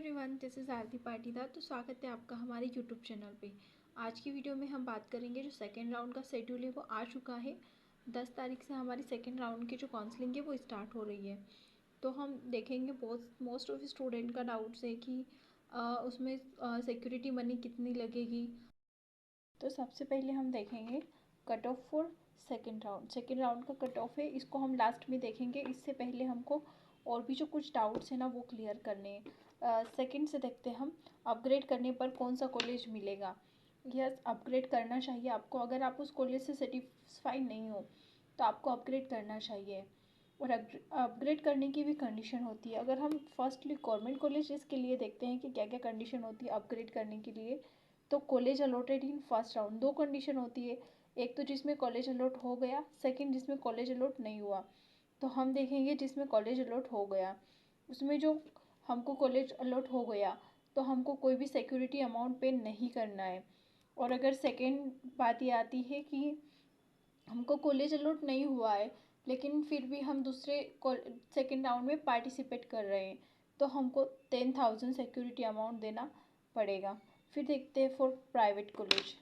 Everyone, this is आरती पाटीदार। तो स्वागत है आपका हमारे यूट्यूब चैनल पे। आज की वीडियो में हम बात करेंगे जो सेकेंड राउंड का शेड्यूल है वो आ चुका है। 10 तारीख से हमारी सेकेंड राउंड की जो काउंसलिंग है वो स्टार्ट हो रही है। तो हम देखेंगे बहुत मोस्ट ऑफ स्टूडेंट का डाउट्स है कि उसमें सिक्योरिटी मनी कितनी लगेगी। तो सबसे पहले हम देखेंगे cut off for second round का कट ऑफ है, इसको हम लास्ट में देखेंगे। इससे पहले हमको और भी जो कुछ डाउट्स हैं ना वो क्लियर करने हैं। सेकंड से देखते हैं हम अपग्रेड करने पर कौन सा कॉलेज मिलेगा। यस, अपग्रेड करना चाहिए आपको। अगर आप उस कॉलेज से सेटिस्फाइड नहीं हो तो आपको अपग्रेड करना चाहिए। और अपग्रेड करने की भी कंडीशन होती है। अगर हम फर्स्टली गवर्नमेंट कॉलेजेस के लिए देखते हैं कि क्या क्या कंडीशन होती है अपग्रेड करने के लिए, तो college allotted in first round, दो कंडीशन होती है। एक तो जिसमें कॉलेज अलॉट हो गया, सेकंड जिसमें कॉलेज अलॉट नहीं हुआ। तो हम देखेंगे जिसमें कॉलेज अलॉट हो गया, उसमें जो हमको कॉलेज अलॉट हो गया तो हमको कोई भी सिक्योरिटी अमाउंट पे नहीं करना है। और अगर सेकंड बात ये आती है कि हमको कॉलेज अलॉट नहीं हुआ है लेकिन फिर भी हम दूसरे सेकेंड राउंड में पार्टिसिपेट कर रहे हैं, तो हमको 10,000 सिक्योरिटी अमाउंट देना पड़ेगा। फिर देखते हैं फॉर प्राइवेट कॉलेज।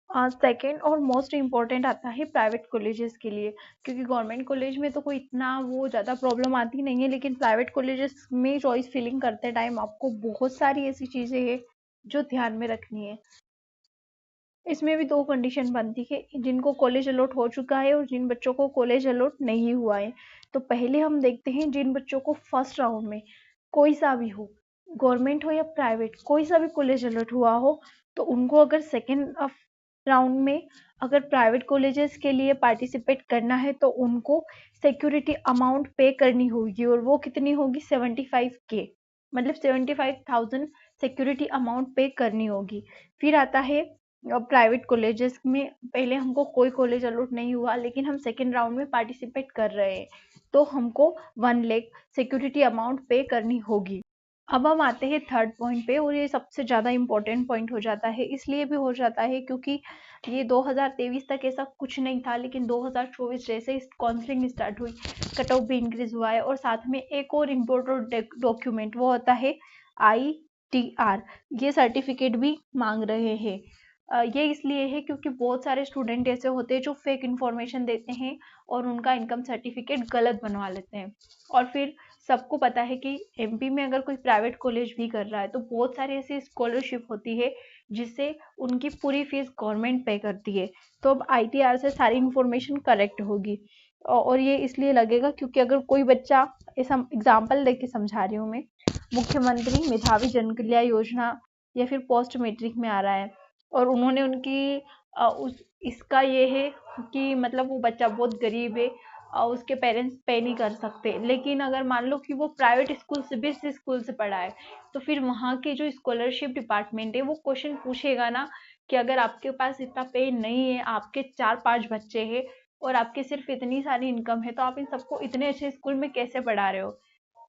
सेकेंड और मोस्ट इम्पॉर्टेंट आता है प्राइवेट कॉलेजेस के लिए, क्योंकि गवर्नमेंट कॉलेज में तो कोई इतना वो ज़्यादा प्रॉब्लम आती नहीं है, लेकिन प्राइवेट कॉलेजेस में चॉइस फिलिंग करते टाइम आपको बहुत सारी ऐसी चीज़ें हैं जो ध्यान में रखनी है। इसमें भी दो कंडीशन बनती है, जिनको कॉलेज अलॉट हो चुका है और जिन बच्चों को कॉलेज अलॉट नहीं हुआ है। तो पहले हम देखते हैं जिन बच्चों को फर्स्ट राउंड में कोई सा भी हो, गवर्नमेंट हो या प्राइवेट, कोई सा भी कॉलेज अलॉट हुआ हो, तो उनको अगर सेकेंड राउंड में अगर प्राइवेट कॉलेजेस के लिए पार्टिसिपेट करना है तो उनको सिक्योरिटी अमाउंट पे करनी होगी। और वो कितनी होगी? 75K, मतलब 75,000 सिक्योरिटी अमाउंट पे करनी होगी। फिर आता है प्राइवेट कॉलेजेस में, पहले हमको कोई कॉलेज अलॉट नहीं हुआ लेकिन हम सेकेंड राउंड में पार्टिसिपेट कर रहे हैं, तो हमको 1 लाख सिक्योरिटी अमाउंट पे करनी होगी। अब हम आते हैं थर्ड पॉइंट पे, और ये सबसे ज़्यादा इम्पोर्टेंट पॉइंट हो जाता है। इसलिए भी हो जाता है क्योंकि ये 2023 तक ऐसा कुछ नहीं था, लेकिन 2024 जैसे काउंसलिंग स्टार्ट हुई कट ऑफ भी इंक्रीज हुआ है। और साथ में एक और इम्पोर्टेंट डॉक्यूमेंट वो होता है ITR, ये सर्टिफिकेट भी मांग रहे हैं। ये इसलिए है क्योंकि बहुत सारे स्टूडेंट ऐसे होते हैं जो फेक इन्फॉर्मेशन देते हैं और उनका इनकम सर्टिफिकेट गलत बनवा लेते हैं। और फिर सबको पता है कि MP में अगर कोई प्राइवेट कॉलेज भी कर रहा है तो बहुत सारी ऐसी स्कॉलरशिप होती है जिससे उनकी पूरी फीस गवर्नमेंट पे करती है। तो अब ITR से सारी इन्फॉर्मेशन करेक्ट होगी। और ये इसलिए लगेगा क्योंकि अगर कोई बच्चा, ऐसा एग्जाम्पल देके समझा रही हूँ मैं, मुख्यमंत्री मेधावी जन कल्याण योजना या फिर पोस्ट मैट्रिक में आ रहा है और उन्होंने उनकी इसका ये है कि मतलब वो बच्चा बहुत गरीब है, उसके पेरेंट्स पे नहीं कर सकते, लेकिन अगर मान लो कि वो प्राइवेट स्कूल से, बेस्ट स्कूल से पढ़ा है, तो फिर वहाँ के जो स्कॉलरशिप डिपार्टमेंट है वो क्वेश्चन पूछेगा ना कि अगर आपके पास इतना पे नहीं है, आपके 4-5 बच्चे हैं और आपके सिर्फ इतनी सारी इनकम है, तो आप इन सबको इतने अच्छे स्कूल में कैसे पढ़ा रहे हो।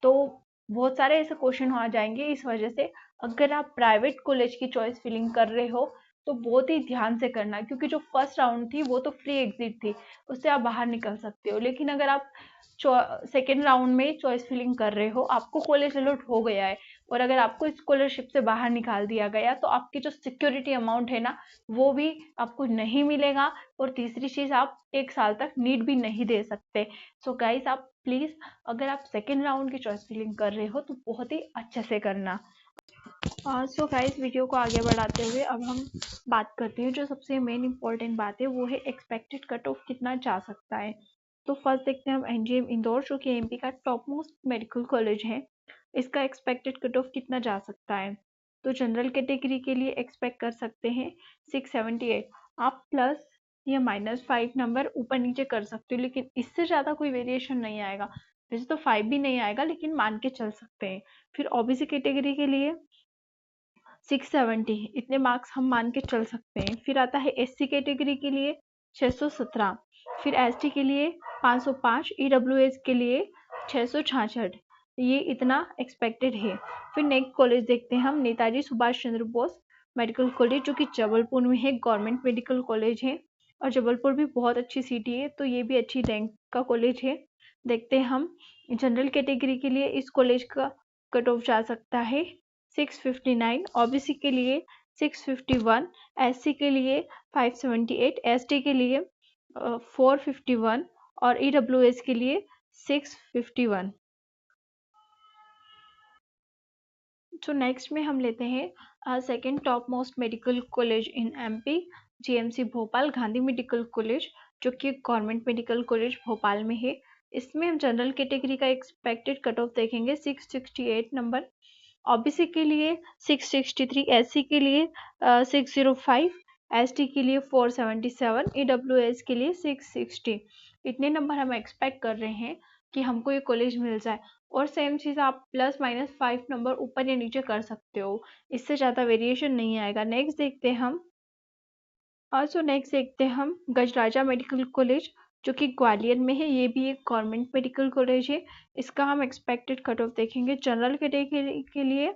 तो बहुत सारे ऐसे क्वेश्चन आ जाएंगे। इस वजह से अगर आप प्राइवेट कॉलेज की चॉइस फिलिंग कर रहे हो तो बहुत ही ध्यान से करना, क्योंकि जो फर्स्ट राउंड थी वो तो फ्री एग्जिट थी, उससे आप बाहर निकल सकते हो। लेकिन अगर आप सेकेंड राउंड में चॉइस फिलिंग कर रहे हो, आपको कॉलेज अलॉट हो गया है और अगर आपको स्कॉलरशिप से बाहर निकाल दिया गया, तो आपकी जो सिक्योरिटी अमाउंट है ना वो भी आपको नहीं मिलेगा। और तीसरी चीज, आप 1 साल तक नीट भी नहीं दे सकते। सो गाइस, आप प्लीज अगर आप सेकेंड राउंड की चॉइस फिलिंग कर रहे हो तो बहुत ही अच्छे से करना। सो गाइस, वीडियो को आगे बढ़ाते हुए अब हम बात करते हैं, जो सबसे मेन इंपॉर्टेंट बात है वो है एक्सपेक्टेड कट ऑफ कितना जा सकता है। तो फर्स्ट देखते हैं हम NGM इंदौर, जो कि MP का टॉप मोस्ट मेडिकल कॉलेज है, इसका एक्सपेक्टेड कट ऑफ कितना जा सकता है। तो जनरल कैटेगरी के लिए एक्सपेक्ट कर सकते हैं 678। आप प्लस या -5 नंबर ऊपर नीचे कर सकते हो, लेकिन इससे ज़्यादा कोई वेरिएशन नहीं आएगा। वैसे तो 5 भी नहीं आएगा, लेकिन मान के चल सकते हैं। फिर OBC कैटेगरी के लिए 670, इतने मार्क्स हम मान के चल सकते हैं। फिर आता है SC कैटेगरी के लिए 617, फिर ST के लिए 505, EWS के लिए 666, ये इतना एक्सपेक्टेड है। फिर नेक्स्ट कॉलेज देखते हैं हम, नेताजी सुभाष चंद्र बोस मेडिकल कॉलेज, जो कि जबलपुर में है, गवर्नमेंट मेडिकल कॉलेज है और जबलपुर भी बहुत अच्छी सिटी है, तो ये भी अच्छी रैंक का कॉलेज है। देखते हैं हम जनरल कैटेगरी के लिए इस कॉलेज का कट ऑफ जा सकता है 659, ओबीसी के लिए 651, एससी के लिए 578, एसटी के लिए 451 और ईडब्ल्यूएस के लिए 651। तो नेक्स्ट में हम लेते हैं second top most medical college in MP, GMC Bhopal Gandhi medical college, जो कि गवर्नमेंट मेडिकल कॉलेज भोपाल में है। इसमें हम जनरल कैटेगरी का एक्सपेक्टेड कट ऑफ देखेंगे 668 नंबर, ओबीसी के लिए 663, एससी के लिए 605, एसटी के लिए 477, ईडब्ल्यूएस के लिए 660। इतने नंबर हम एक्सपेक्ट कर रहे हैं कि हमको ये कॉलेज मिल जाए। और सेम चीज़ आप +-5 नंबर ऊपर या नीचे कर सकते हो, इससे ज़्यादा वेरिएशन नहीं आएगा। नेक्स्ट देखते हैं हम गजराजा मेडिकल कॉलेज, जो कि ग्वालियर में है। ये भी एक गवर्नमेंट मेडिकल कॉलेज है। इसका हम एक्सपेक्टेड कट ऑफ देखेंगे जनरल कैटेगरी के लिए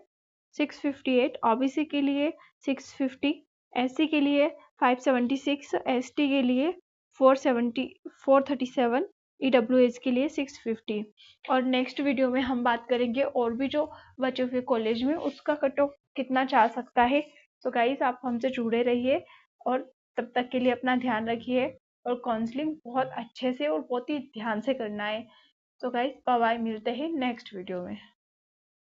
658, ओबीसी के लिए 650, एससी के लिए 576, एसटी के लिए 437, ईडब्ल्यूएस के लिए 650। और नेक्स्ट वीडियो में हम बात करेंगे और भी जो बचे हुए कॉलेज में उसका कट ऑफ कितना जा सकता है। तो गाइस आप हमसे जुड़े रहिए और तब तक के लिए अपना ध्यान रखिए और काउंसलिंग बहुत अच्छे से और बहुत ही ध्यान से करना है। तो गाइस बाय बाय, मिलते हैं नेक्स्ट वीडियो में।